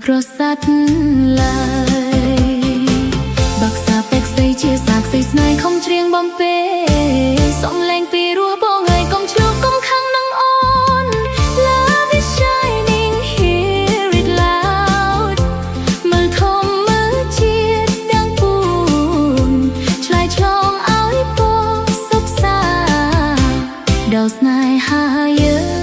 រសាត់ឡើយបាក់សាពេកស្អីជាសាក់ស្អីស្នេហ៍ខំច្រៀងបំពេសំឡេងពីរោះបងហើយកុំឆ្លោះកុំខាំងនឹងអូន Love is shining hear it loud មើលធំមើលជាតិទាំងពួនឆ្លើយឆ្លងឲ្យពកសុខសាដល់ស្នេហាយើង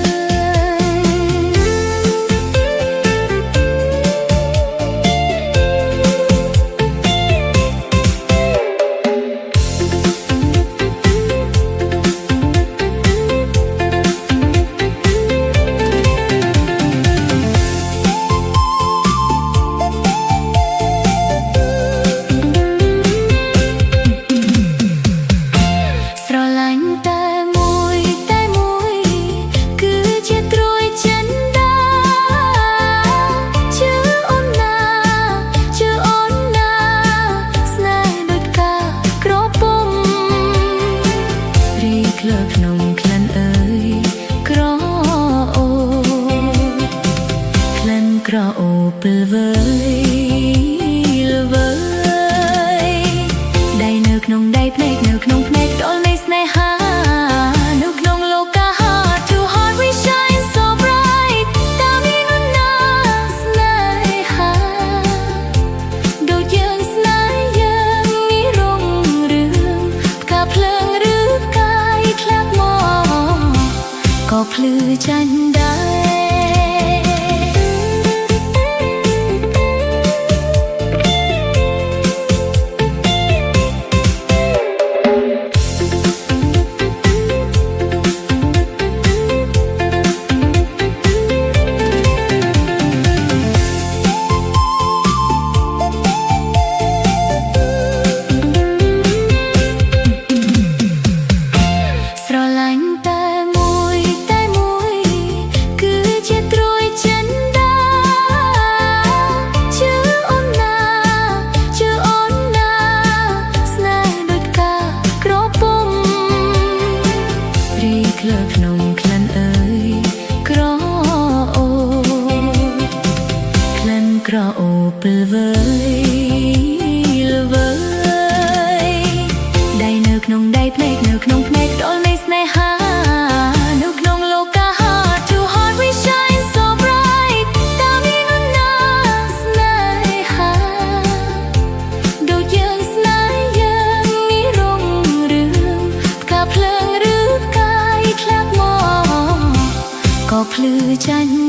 ក្នុងក្លិនអើយក្រអូក្លិនក្រអូពេលវើយល្វើយដៃនៅក្នុងដៃភ្នែកនៅក្នុងភ្នែកដលនៃស្នេហានៅក្នុងលោកា Heart to heart we shine so bright តាមនេះនោះណាស្នេហាដូចយើងស្នេហ៍យើងនេះរុងរឿងផ្កាភ្លើងឬផ្កាក៏ភ្លឺចាញ់ដែរស្រឡាញ់តែក្នុងក្លិនអើយក្រអូក្លិនក្រអូពេលវើយល្វើយដៃនៅក្នុងដៃភ្នែកនៅក្នុងភ្នែកដលនៃស្នេហានៅក្នុងលោកា Heart to heart we shine so bright តាមនេះនោះណាស្នេហាដូចយើងស្នេហ៍យើងនេះរុងរឿងផ្កាភ្លើងឬផ្កា ក៏ភ្លឺចាញ់